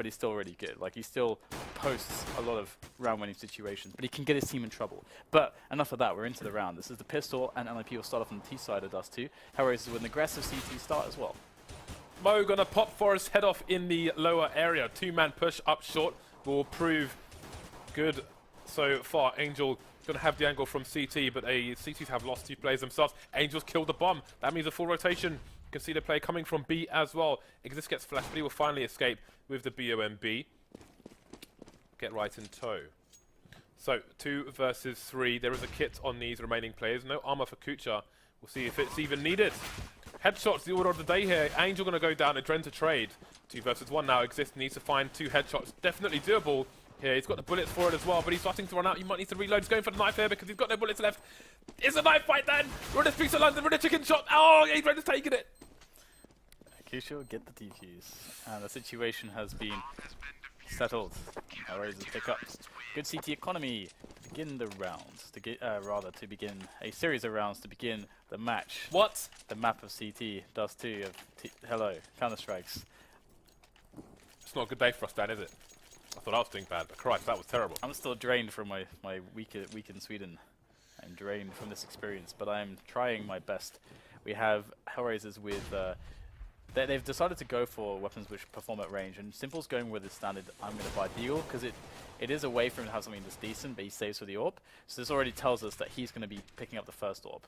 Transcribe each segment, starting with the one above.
but he's still really good. Like, he still posts a lot of round-winning situations, but he can get his team in trouble. But enough of that, we're into the round. This is the pistol, and NiP will start off on the T side of Dust2. Hellraisers with an aggressive CT start as well. Mo gonna pop Forest head off in the lower area. Two-man push up short will prove good so far. Angel gonna have the angle from CT, but CTs have lost 2 players themselves. Angel's killed the bomb. That means a full rotation. You can see the play coming from B as well. Exist gets flashed, but he will finally escape with the BOMB. Get right in tow. So 2 versus 3. There is a kit on these remaining players. No armor for Kucha. We'll see if it's even needed. Headshots, the order of the day here. Angel going to go down, Adren to trade. 2 versus 1 now. Exist needs to find 2 headshots. Definitely doable here. He's got the bullets for it as well, but he's starting to run out. You might need to reload. He's going for the knife here because he's got no bullets left. It's a knife fight then! Runner speaks of London, runner chicken shot. Oh, Adren's taking it. Kucha will get the defuse. And the situation has been settled. Hellraisers pick up good CT economy to begin the rounds. To begin a series of rounds to begin the match. What? The map of CT, Dust2 of Hello, Counter-Strikes. It's not a good day for us, Dan, is it? I thought I was doing bad, but Christ, that was terrible. I'm still drained from my week in Sweden. I'm drained from this experience, but I'm trying my best. We have Hellraisers with... They've decided to go for weapons which perform at range, and Simple's going with his standard, I'm going to buy Deagle, because it is a way for him to have something that's decent, but he saves for the AWP. So this already tells us that he's going to be picking up the first AWP,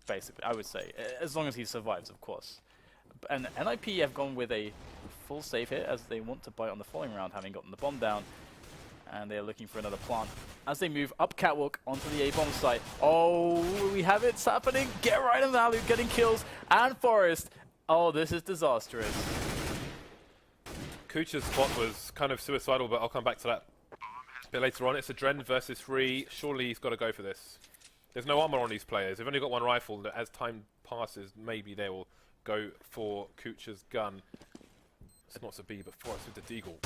basically, I would say. As long as he survives, of course. And NiP have gone with a full save here, as they want to buy on the following round, having gotten the bomb down. And they're looking for another plant. As they move up catwalk onto the A-bomb site. Oh, we have it's happening. Get right in value, getting kills. And Forest. Oh, this is disastrous. Kucha's spot was kind of suicidal, but I'll come back to that a bit later on. It's a Dren versus 3. Surely he's got to go for this. There's no armor on these players. They've only got 1 rifle. As time passes, maybe they will go for Kucha's gun. It's not a B, but Forest with the Deagle.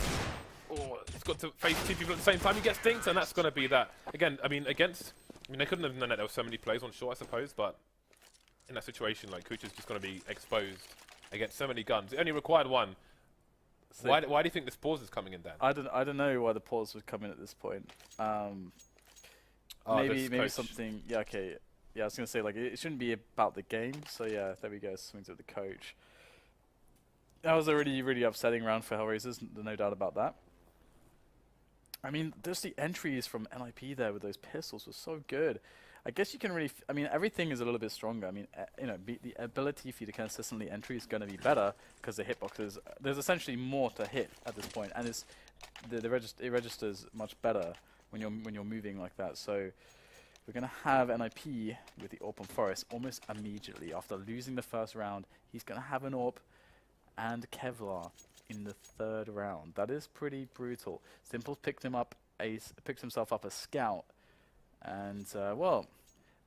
Oh, he's got to face 2 people at the same time. He gets dinked, and that's going to be that. Again, I mean, they couldn't have known that there were so many players on short, I suppose, but in that situation, like, Kucha's just going to be exposed against so many guns. It only required 1. So why do you think this pause is coming in, Dan? I don't know why the pause would come in at this point. Maybe something. Yeah, okay. Yeah, I was gonna say, like, it shouldn't be about the game. So yeah, there we go. Swings with the coach. That was a really upsetting round for Hellraisers. No doubt about that. I mean, just the entries from NiP there with those pistols was so good. I guess you can really... I mean, everything is a little bit stronger. I mean, you know, the ability for you to consistently entry is going to be better because the hitboxes... There's essentially more to hit at this point, and it's it registers much better when you're moving like that. So we're going to have NiP with the AWP on Forest almost immediately after losing the first round. He's going to have an AWP and Kevlar in the 3rd round. That is pretty brutal. Simple picked himself up a scout. And, well,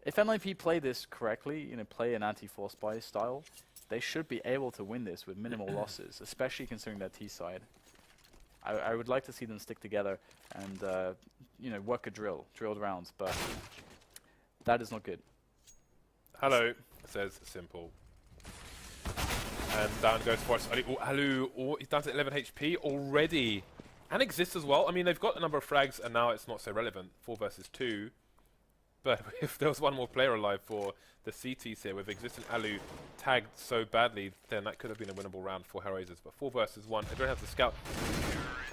if NiP play this correctly, you know, play an anti-force buy style, they should be able to win this with minimal losses, especially considering their T side. I would like to see them stick together and, you know, work a drilled rounds, but that is not good. Hello, says Simple. And down goes Forest. Hello, he's down to 11 HP already. And Exist as well. I mean, they've got a number of frags, and now it's not so relevant. 4 versus 2. But if there was one more player alive for the CTs here, with Exist and Alu tagged so badly, then that could have been a winnable round for Hellraisers. But 4 versus 1, Adrian has the scout,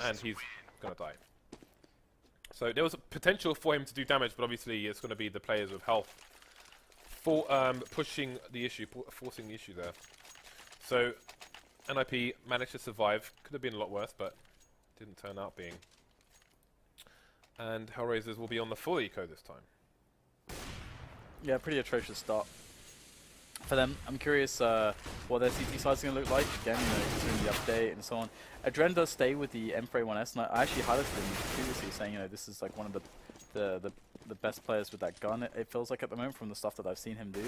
and he's going to die. So there was a potential for him to do damage, but obviously it's going to be the players with health for pushing the issue, forcing the issue there. So NiP managed to survive. Could have been a lot worse, but didn't turn out being. And Hellraisers will be on the full eco this time. Yeah, pretty atrocious start for them. I'm curious what their CT side is going to look like. Again, you know, considering the update and so on. Adren does stay with the M4A1S, and I actually highlighted him previously, saying, you know, this is like one of the best players with that gun. It feels like at the moment from the stuff that I've seen him do.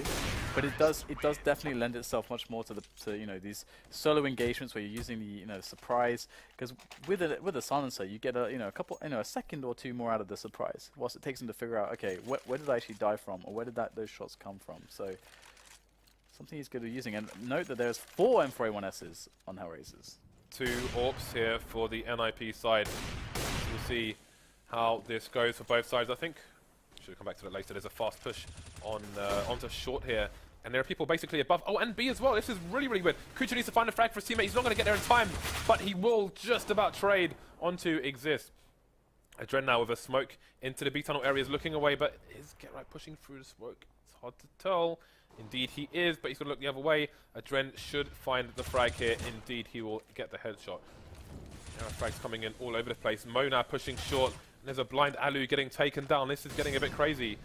But it does definitely lend itself much more to you know, these solo engagements where you're using the, you know, surprise, because with a silencer you get a second or 2 more out of the surprise, whilst it takes them to figure out, okay, where did I actually die from, or where did those shots come from. So something he's good at using. And note that there's 4 M4A1Ss on Hellraisers. 2 AWPs here for the NiP side. We'll see how this goes for both sides. I think, should come back to that later, there's a fast push on onto short here. And there are people basically above. Oh, and B as well. This is really, really weird. Kucha needs to find a frag for his teammate. He's not going to get there in time, but he will just about trade onto Exist. Adren now with a smoke into the B tunnel area is looking away, but is GetRight pushing through the smoke? It's hard to tell. Indeed he is, but he's going to look the other way. Adren should find the frag here. Indeed he will get the headshot. Now frags coming in all over the place. Mo now pushing short. And there's a blind Alu getting taken down. This is getting a bit crazy.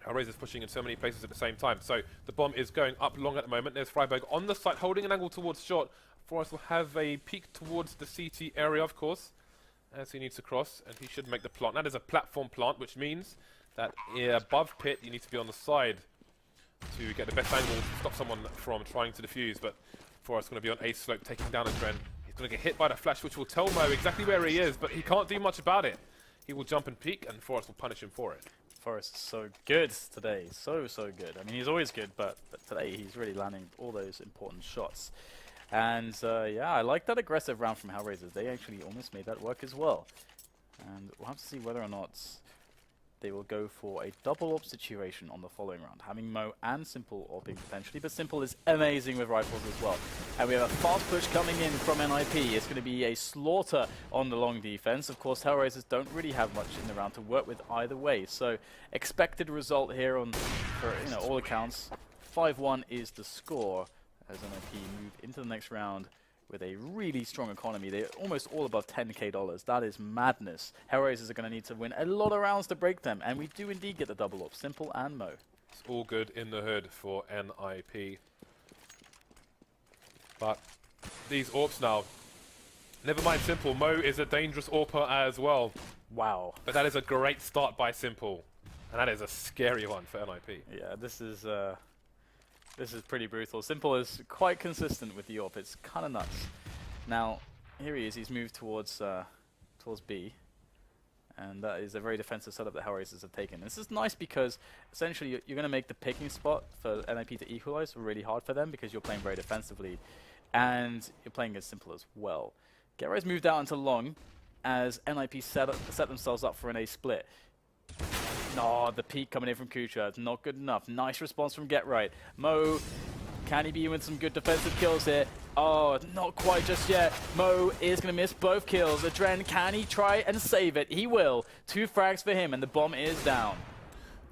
Hellraisers pushing in so many places at the same time. So the bomb is going up long at the moment. There's Freiburg on the site, holding an angle towards short. Forrest will have a peek towards the CT area, of course, as he needs to cross, and he should make the plant. That is a platform plant, which means that above pit, you need to be on the side to get the best angle to stop someone from trying to defuse. But Forrest going to be on A slope, taking down Adren. He's going to get hit by the flash, which will tell Mo exactly where he is, but he can't do much about it. He will jump and peek, and Forrest will punish him for it. Forrest is so good today, so good. I mean, he's always good, but today he's really landing all those important shots. And yeah, I like that aggressive round from Hellraisers. They actually almost made that work as well. And we'll have to see whether or not they will go for a double AWP situation on the following round, having Mo and Simple AWPing potentially, but Simple is amazing with rifles as well. And we have a fast push coming in from NiP. It's going to be a slaughter on the long defense. Of course, Hellraisers don't really have much in the round to work with either way, so expected result here on, for all accounts, 5-1 is the score as NiP move into the next round with a really strong economy. They're almost all above $10K. That is madness. Hellraisers are going to need to win a lot of rounds to break them, and we do indeed get the double AWP, Simple and Mo. It's all good in the hood for NiP. But these AWPs now, never mind Simple, Mo is a dangerous AWPer as well. Wow. But that is a great start by Simple, and that is a scary one for NiP. Yeah, this is pretty brutal. Simple is quite consistent with the AWP. It's kind of nuts. Now, here he is. He's moved towards B. And that is a very defensive setup that Hellraisers have taken. This is nice because essentially you're going to make the picking spot for NiP to equalize really hard for them because you're playing very defensively. And you're playing as Simple as well. GetRight's moved out into long as NiP set themselves up for an A split. No, the peek coming in from Kucha. It's not good enough. Nice response from GetRight. Mo, can he be in with some good defensive kills here? Oh, not quite just yet. Mo is going to miss both kills. Adren, can he try and save it? He will. 2 frags for him, and the bomb is down.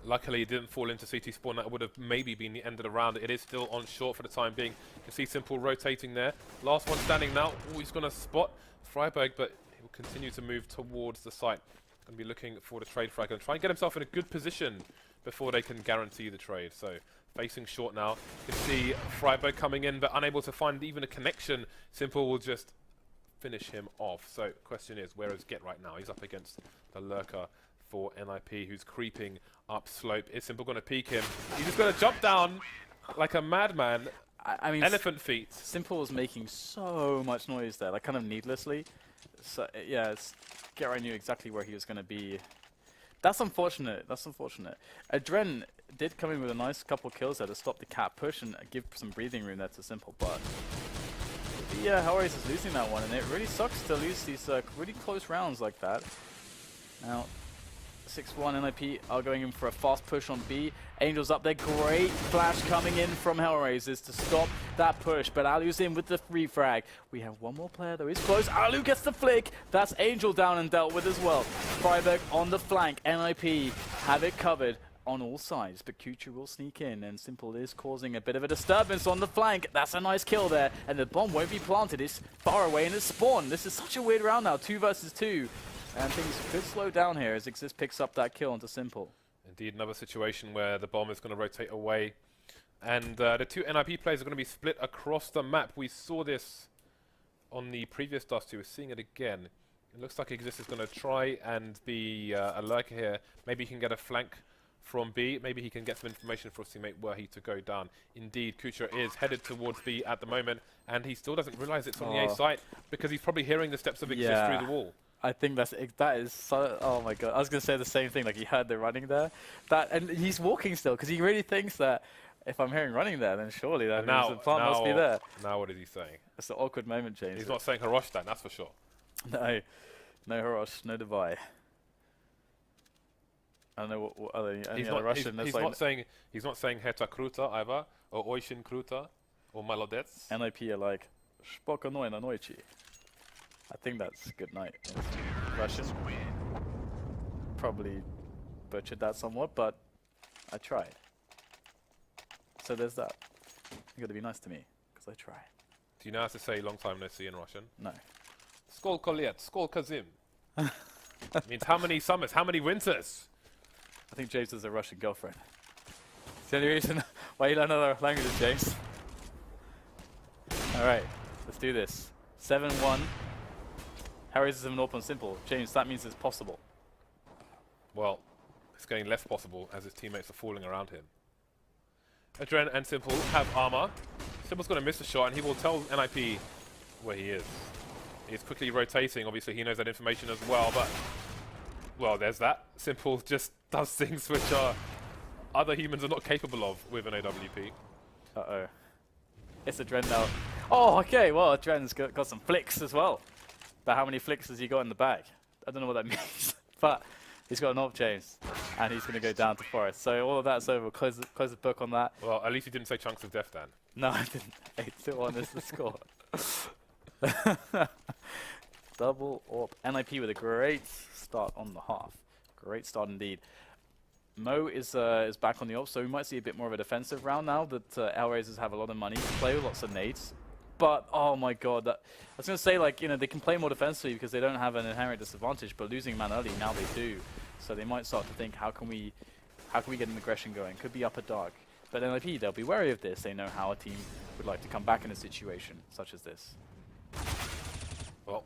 Luckily, he didn't fall into CT spawn. That would have maybe been the end of the round. It is still on short for the time being. You can see Simple rotating there. Last one standing now. Oh, he's going to spot Freiburg, but he will continue to move towards the site. Going to be looking for the trade frag and try and get himself in a good position before they can guarantee the trade. So facing short now. You can see Freiburg coming in, but unable to find even a connection. Simple will just finish him off. So question is, where is GetRight now? He's up against the lurker for NiP, who's creeping up slope. Is Simple going to peek him? He's just going to jump down like a madman. I mean, elephant feet. Simple was making so much noise there, like kind of needlessly. So yeah, GetRight knew exactly where he was going to be. That's unfortunate. That's unfortunate. Adren did come in with a nice couple kills there to stop the cat push and give some breathing room there to Simple, but yeah, Hellraisers is losing that one, and it really sucks to lose these really close rounds like that. Now, 6-1 NiP are going in for a fast push on B. Angel's up there. Great flash coming in from Hellraisers to stop that push. But Alu's in with the free frag. We have one more player though. He's close. Alu gets the flick. That's Angel down and dealt with as well. Freiburg on the flank. NiP have it covered on all sides. But Kucha will sneak in, and Simple is causing a bit of a disturbance on the flank. That's a nice kill there. And the bomb won't be planted. It's far away and it's spawned. This is such a weird round now. 2 versus 2. And things could slow down here as Exist picks up that kill onto Simple. Indeed, another situation where the bomb is going to rotate away. And the 2 NiP players are going to be split across the map. We saw this on the previous Dust2. We're seeing it again. It looks like Exist is going to try and be a lurker here. Maybe he can get a flank from B. Maybe he can get some information for his teammate were he to go down. Indeed, Kucha is headed towards B at the moment. And he still doesn't realize it's on the A site because he's probably hearing the steps of Exist through the wall. I think that is so, oh my god, I was going to say the same thing, like he heard the running there. And he's walking still, because he really thinks that If I'm hearing running there, then surely that And means the plant must be there. Now what is he saying? That's an awkward moment, James. He's not saying Hiroshtan, that's for sure. No, no Hirosh, no Dubai. I don't know what other any other Russian. He's not saying Heta Kruta either, or Oishin Kruta, or Malodets. NiP are like Spokojno na nochi. I think that's good night in Russian. Probably butchered that somewhat, but I tried. So there's that. You gotta be nice to me, because I try. Do you know how to say long time no see in Russian? No. Skol Kolet, Skol Kazim. Means how many summers, how many winters? I think James has a Russian girlfriend. It's the only reason why you learn other languages, James. Alright, let's do this. 7-1. Hellraisers have an open simple. James, that means it's possible. Well, it's getting less possible as his teammates are falling around him. Adren and Simple have armor. Simple's going to miss a shot and he will tell NiP where he is. He's quickly rotating. Obviously, he knows that information as well, but... Well, there's that. Simple just does things which other humans are not capable of with an AWP. Uh-oh. It's Adren now. Oh, okay. Well, Adren's got some flicks as well. But how many flicks has he got in the bag? I don't know what that means. But he's got an AWP, James. And he's going to go down to Forest. So all of that's over. Close the book on that. Well, at least he didn't say chunks of death, Dan. No, I didn't. 8-1 is the score. Double AWP. NiP with a great start on the half. Great start indeed. Mo is back on the AWP, so we might see a bit more of a defensive round now that Hellraisers have a lot of money to play with, lots of nades. But, oh my god, I was going to say, like, you know, they can play more defensively because they don't have an inherent disadvantage, but losing man early, now they do. So they might start to think, how can we get an aggression going? Could be upper dark. But NiP, they'll be wary of this. They know how a team would like to come back in a situation such as this. Well,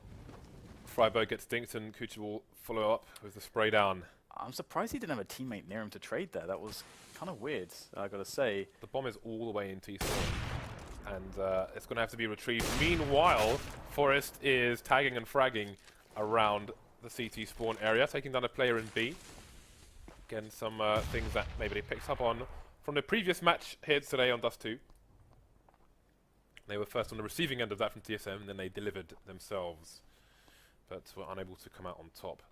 Freiburg gets dinked and Kucha will follow up with the spray down. I'm surprised he didn't have a teammate near him to trade there. That was kind of weird, I gotta say. The bomb is all the way in T-spawn, and it's going to have to be retrieved. Meanwhile, Forest is tagging and fragging around the CT spawn area, taking down a player in B. Again, some things that maybe they picked up on from the previous match here today on Dust2. They were first on the receiving end of that from TSM, and then they delivered themselves, but were unable to come out on top.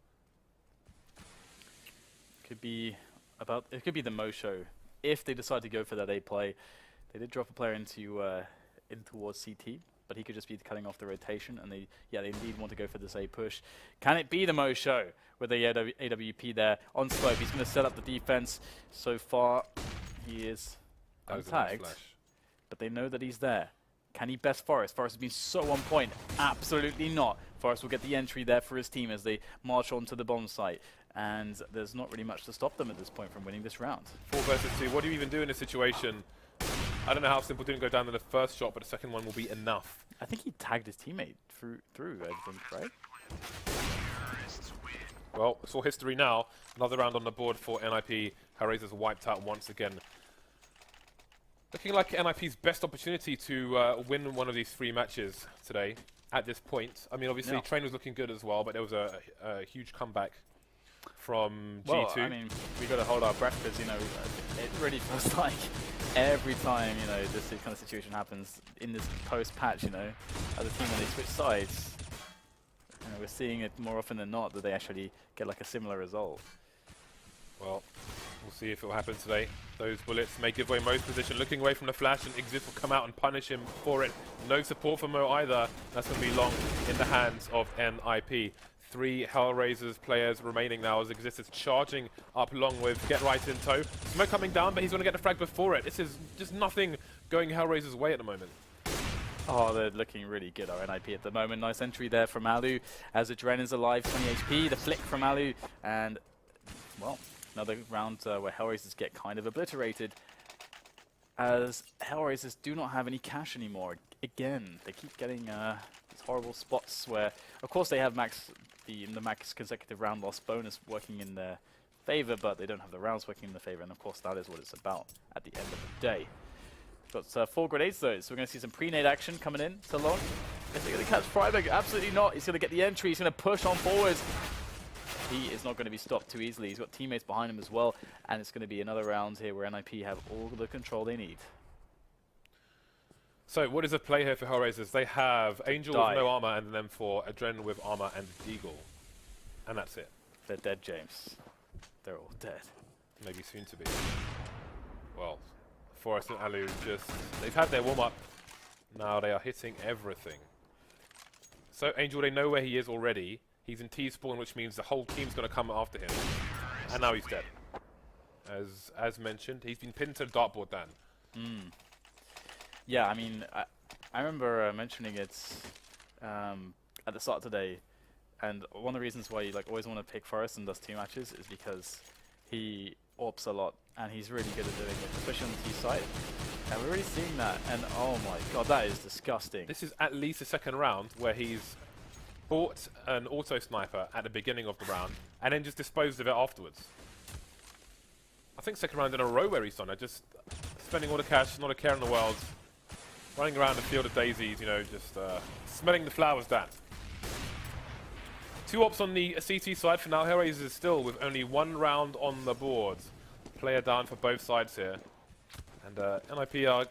It could be the Mo show if they decide to go for that A play. They did drop a player in towards CT, but he could just be cutting off the rotation, and they indeed want to go for this A push. Can it be the Mo show with the AWP there on slope? He's going to set up the defense. So far, he is untagged, but they know that he's there. Can he best Forest? Forest has been so on point. Absolutely not. Forest will get the entry there for his team as they march on to the bomb site. And there's not really much to stop them at this point from winning this round. 4 versus 2. What do you even do in this situation? I don't know how Simple didn't go down in the first shot, but the second one will be enough. I think he tagged his teammate through I think, right? Well, it's all history now. Another round on the board for NiP. Hellraisers wiped out once again. Looking like NiP's best opportunity to win one of these 3 matches today at this point. I mean, obviously, Train was looking good as well, but there was a huge comeback from G2. Well, I mean, we got to hold our breath because, you know, it really feels like every time, you know, this kind of situation happens in this post-patch, you know, as a team when they switch sides, you know, we're seeing it more often than not that they actually get like a similar result. Well, we'll see if it will happen today. Those bullets may give away Mo's position, looking away from the flash, and Exit will come out and punish him for it. No support for Mo either. That's going to be long in the hands of NiP. 3 Hellraisers players remaining now as Exit is charging up along with Get Right in tow. Smoke coming down, but he's going to get the frag before it. This is just nothing going Hellraisers' way at the moment. Oh, they're looking really good, our NiP at the moment. Nice entry there from Alu as Adren is alive, 20 HP. The flick from Alu, and, well, another round where Hellraisers get kind of obliterated as Hellraisers do not have any cash anymore. Again, they keep getting these horrible spots where, of course, they have the max consecutive round loss bonus working in their favor, but they don't have the rounds working in their favor, and of course that is what it's about at the end of the day. Got 4 grenades though, so we're going to see some pre-nade action coming in to long. Is he going to catch Freiburg? Absolutely not. He's going to get the entry. He's going to push on forwards. NiP is not going to be stopped too easily. He's got teammates behind him as well, and it's going to be another round here where NiP have all the control they need. So what is the play here for Hellraisers? They have Angel with no armor, and then for Adren with armor and Deagle. And that's it. They're dead, James. They're all dead. Maybe soon to be. Well, Forest and Alu they've had their warm-up. Now they are hitting everything. So Angel, they know where he is already. He's in T-spawn, which means the whole team's going to come after him. And now he's dead. As mentioned, he's been pinned to the dartboard, Dan. Yeah, I mean, I remember mentioning it at the start today, and one of the reasons why you always want to pick Forest in Dust2 matches is because he AWPs a lot, and he's really good at doing it, especially on the T side. And we're really seeing that, and oh my god, that is disgusting. This is at least the second round where he's bought an auto sniper at the beginning of the round, and then just disposed of it afterwards. I think second round in a row where he's done it, just spending all the cash, not a care in the world, running around a field of daisies, you know, just smelling the flowers, Dan. 2 ops on the CT side for now. Hellraisers is still with only 1 round on the board. Player down for both sides here. And NiP are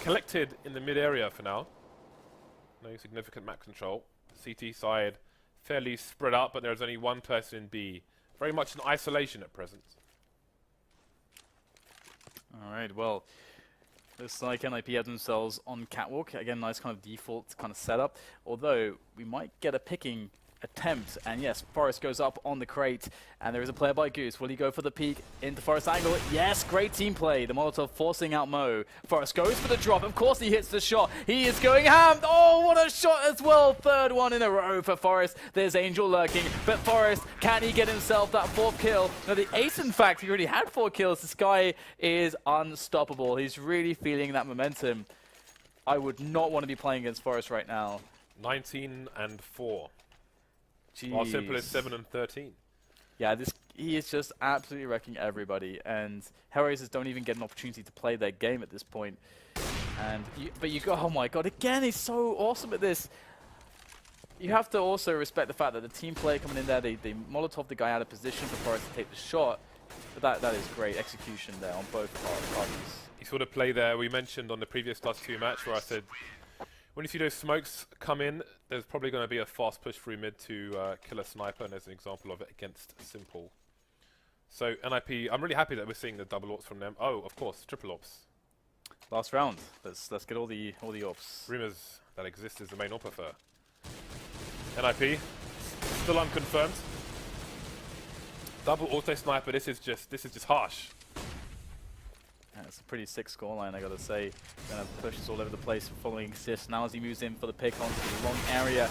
collected in the mid area for now. No significant map control. CT side fairly spread out, but there's only one person in B. Very much in isolation at present. Alright, well, looks like NiP have themselves on Catwalk. Again, nice kind of default kind of setup. Although, we might get a picking attempt, and yes, Forest goes up on the crate, and there is a player by Goose. Will he go for the peek into Forest angle? Yes, great team play. The Molotov forcing out Mo. Forest goes for the drop. Of course he hits the shot. He is going ham. Oh, what a shot as well. 3rd one in a row for Forest. There's Angel lurking, but Forest, can he get himself that 4th kill? Now the ace, in fact, he already had 4 kills. This guy is unstoppable. He's really feeling that momentum. I would not want to be playing against Forest right now. 19 and 4. Jeez. While Simple is 7 and 13. Yeah, he is just absolutely wrecking everybody, and Hellraisers don't even get an opportunity to play their game at this point. And but you go, oh my god, again, he's so awesome at this. You have to also respect the fact that the team play coming in there, they Molotov the guy out of position for Forest to take the shot. But that is great execution there on both parties. You sort of play there, we mentioned on the previous Dust2 match where I said, when you see those smokes come in, there's probably going to be a fast push through mid to kill a sniper, and there's an example of it against Simple. So NiP, I'm really happy that we're seeing the double AWPs from them. Oh, of course, triple AWPs. Last round. Let's get all the AWPs. Rumors that exist is the main AWP for NiP. Still unconfirmed. Double auto sniper. This is just harsh. Yeah, it's a pretty sick scoreline, I gotta say. Gonna pushes all over the place following Sis. Now as he moves in for the pick onto the long area,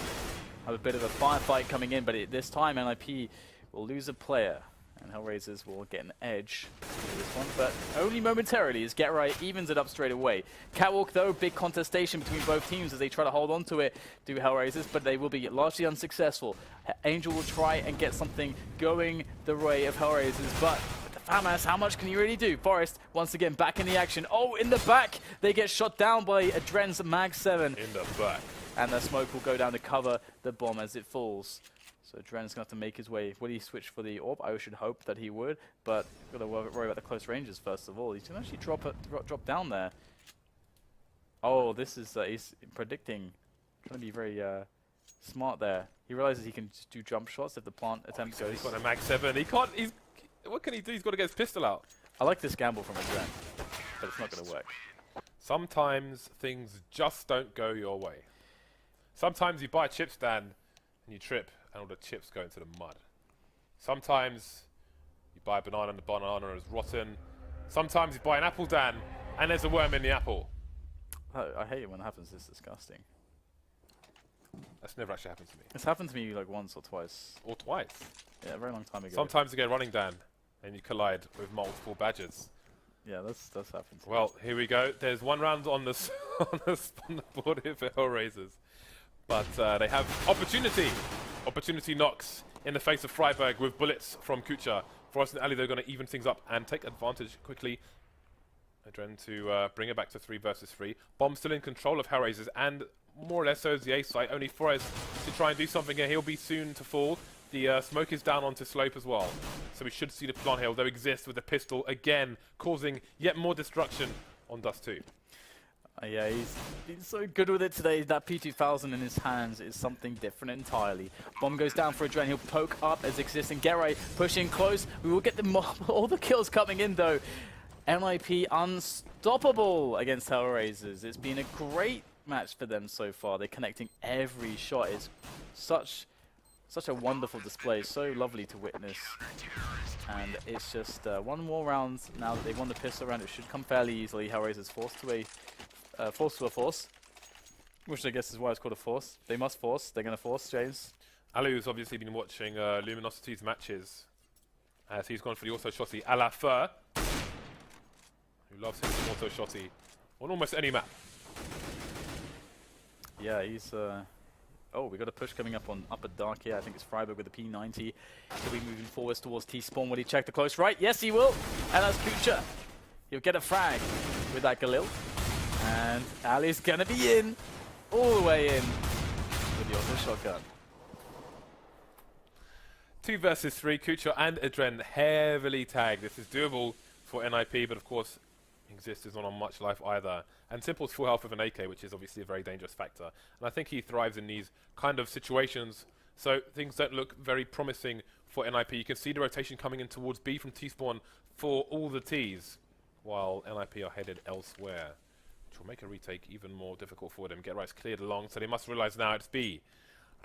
have a bit of a firefight coming in, but this time NiP will lose a player, and Hellraisers will get an edge for this one, but only momentarily as Get Right evens it up straight away. Catwalk though, big contestation between both teams as they try to hold on to it, do Hellraisers, but they will be largely unsuccessful. Angel will try and get something going the way of Hellraisers, but FAMAS, how much can you really do? Forest, once again, back in the action. Oh, in the back! They get shot down by Adren's Mag 7. In the back. And the smoke will go down to cover the bomb as it falls. So Adren's going to have to make his way. Will he switch for the AWP? I should hope that he would, but got to worry about the close ranges first of all. He's going to actually drop down there. Oh, this is, he's predicting. Trying to be very smart there. He realizes he can just do jump shots if the plant attempt goes. He's got a Mag 7. He can't, what can he do? He's got to get his pistol out. I like this gamble from Adren, but it's not going to work. Sometimes things just don't go your way. Sometimes you buy a chip stand and you trip and all the chips go into the mud. Sometimes you buy a banana and the banana is rotten. Sometimes you buy an apple, Dan, and there's a worm in the apple. I hate it when it happens. It's disgusting. That's never actually happened to me. It's happened to me like once or twice. Or twice. Yeah, a very long time ago. Sometimes you get running, Dan, and you collide with multiple badgers. Yeah, that's happened to me. Well, here we go. There's 1 round on the on the board here for Hellraisers. But they have opportunity. Opportunity knocks in the face of Freiburg with bullets from Kucha. Forest and Ali, they're going to even things up and take advantage quickly. Adren to bring it back to 3 versus 3. Bomb still in control of Hellraisers, and more or less so is the A site. Only Forest to try and do something here. He'll be soon to fall. The smoke is down onto slope as well. So we should see the plant here, although Exist with the pistol again, causing yet more destruction on Dust2. Yeah, he's been so good with it today. That P2000 in his hands is something different entirely. Bomb goes down for a Adren. He'll poke up as Exist and Get Right pushing close. We will get all the kills coming in though. NiP unstoppable against Hellraisers. It's been a great match for them so far. They're connecting every shot. It's such a wonderful display. So lovely to witness. And it's just one more round now that they've won the pistol round. It should come fairly easily. Hellraisers forced to a force, which I guess is why it's called a force. They must force. They're going to force, James. Alu's obviously been watching Luminosity's matches, as he's gone for the auto shotty a la Fur, who loves his auto shotty on almost any map. Yeah, he's... Oh, we got a push coming up on upper dark here. I think it's Freiburg with the P90. He'll be moving forwards towards T-spawn. Will he check the close right? Yes, he will. And that's Kucha. He'll get a frag with that Galil. And Ali's gonna be in, all the way in, with the auto shotgun. 2 versus 3, Kucha and Adren heavily tagged. This is doable for NiP, but of course, Exist is not on much life either. And Simple's full health with an AK, which is obviously a very dangerous factor. And I think he thrives in these kind of situations, so things don't look very promising for NiP. You can see the rotation coming in towards B from T-spawn for all the Ts, while NiP are headed elsewhere, which will make a retake even more difficult for them. Get Right's cleared along, so they must realize now it's B.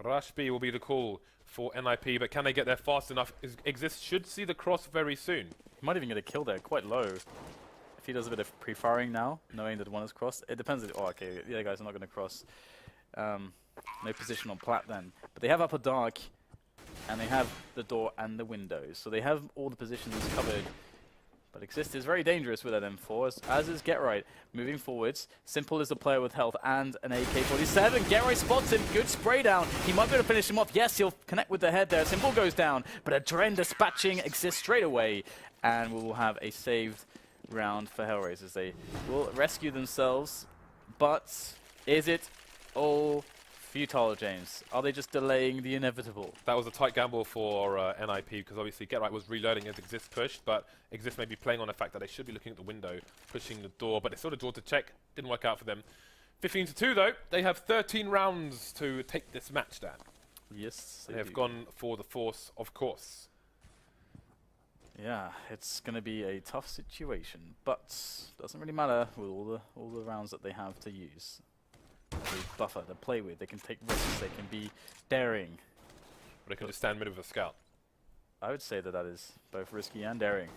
Rush B will be the call for NiP, but can they get there fast enough? Exist should see the cross very soon. He might even get a kill there, quite low. If he does a bit of pre-firing now, knowing that one is crossed, it depends. Oh, okay, the other guys are not going to cross. No position on plat then. But they have upper dark, and they have the door and the windows. So they have all the positions covered. But Exist is very dangerous with that M4, as is Get Right. Moving forwards, Simple is the player with health and an AK-47. Get Right spots him, good spray down. He might be able to finish him off. Yes, he'll connect with the head there. Simple goes down, but Adren dispatching Exist straight away. And we will have a saved round for Hellraisers. They will rescue themselves, but is it all futile, James? Are they just delaying the inevitable? That was a tight gamble for NiP, because obviously Get Right was reloading as Exist pushed, but Exist may be playing on the fact that they should be looking at the window, pushing the door, but they saw the door to check. Didn't work out for them. 15-2 though. They have 13 rounds to take this match down. Yes, they have gone for the force, of course. Yeah, it's going to be a tough situation, but doesn't really matter with all the rounds that they have to use. They buffer, they play with, they can take risks, they can be daring. Or they can just stand mid with a scout. I would say that is both risky and daring.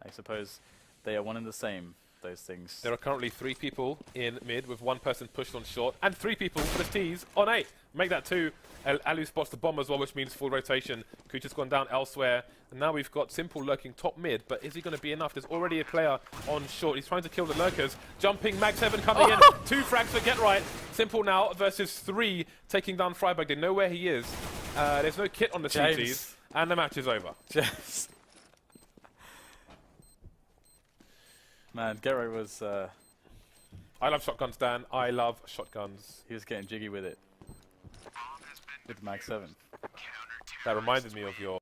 I suppose they are one and the same, those things. There are currently 3 people in mid with 1 person pushed on short, and 3 people for the T's on A. Make that 2. Alu spots the bomb as well, which means full rotation. Kucha's gone down elsewhere. And now we've got Simple lurking top mid, but is he going to be enough? There's already a player on short. He's trying to kill the lurkers. Jumping, Mag 7 coming in. 2 frags for Get Right. Simple now versus 3, taking down Freiburg. They know where he is. There's no kit on the CTs, and the match is over. Man, Get Right was... I love shotguns, Dan. I love shotguns. He was getting jiggy with it. With Mag 7. That reminded me of your